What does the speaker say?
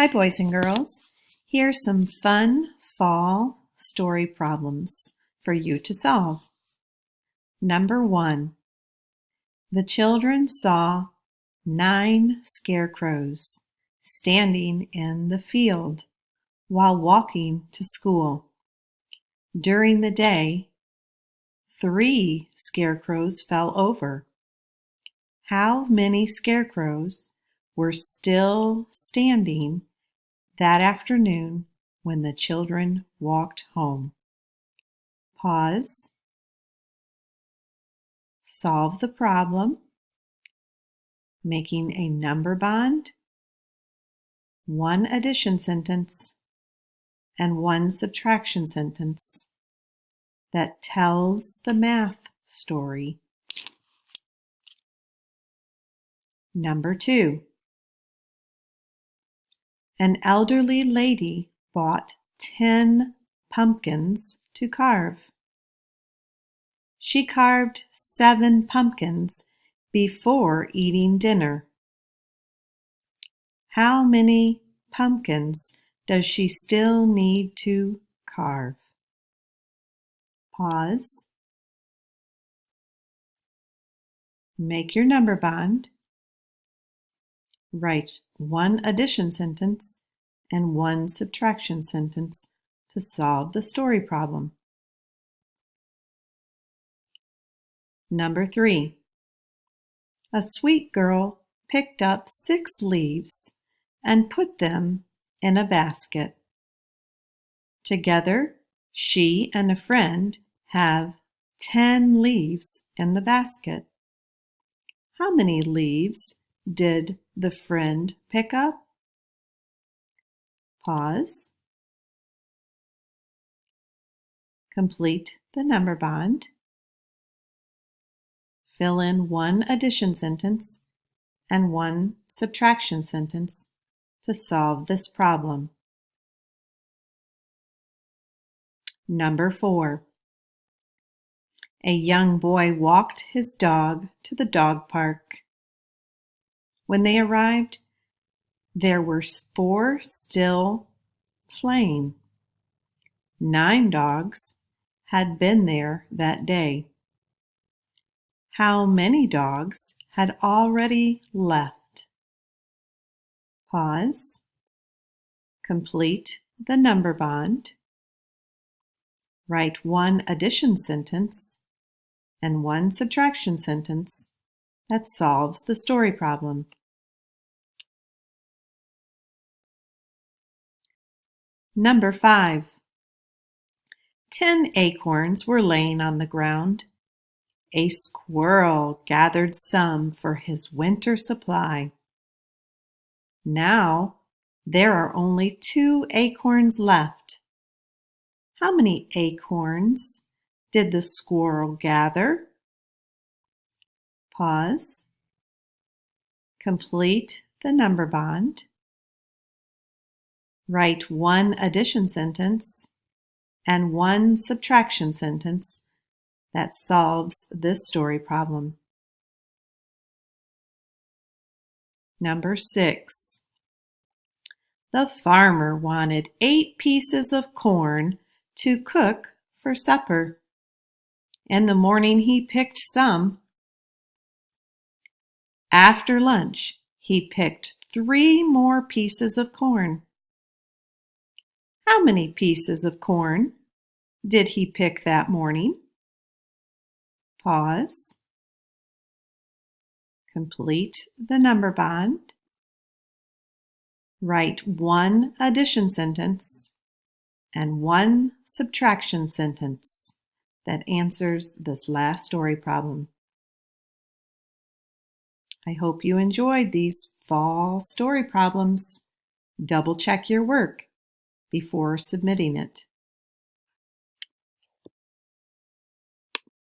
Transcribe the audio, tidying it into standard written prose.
Hi, boys and girls. Here's some fun fall story problems for you to solve. Number 1. The children saw 9 scarecrows standing in the field while walking to school. During the day, 3 scarecrows fell over. How many scarecrows were still standing that afternoon when the children walked home? Pause. Solve the problem, making a number bond, 1 addition sentence, and 1 subtraction sentence that tells the math story. Number 2. An elderly lady bought 10 pumpkins to carve. She carved 7 pumpkins before eating dinner. How many pumpkins does she still need to carve? Pause. Make your number bond. Write 1 addition sentence and 1 subtraction sentence to solve the story problem. Number 3. A sweet girl picked up 6 leaves and put them in a basket. Together, she and a friend have 10 leaves in the basket. How many leaves did the friend pick up? Pause. Complete the number bond. Fill in 1 addition sentence and 1 subtraction sentence to solve this problem. Number 4. A young boy walked his dog to the dog park. When they arrived, there were 4 still playing. 9 dogs had been there that day. How many dogs had already left? Pause. Complete the number bond. Write 1 addition sentence and 1 subtraction sentence that solves the story problem. Number 5. 10 acorns were laying on the ground. A squirrel gathered some for his winter supply. Now there are only 2 acorns left. How many acorns did the squirrel gather? Pause. Complete the number bond. Write 1 addition sentence and 1 subtraction sentence that solves this story problem. Number 6. The farmer wanted 8 pieces of corn to cook for supper. In the morning he picked some. After lunch, he picked 3 more pieces of corn. How many pieces of corn did he pick that morning? Pause. Complete the number bond. Write 1 addition sentence and 1 subtraction sentence that answers this last story problem. I hope you enjoyed these fall story problems. Double check your work before submitting it.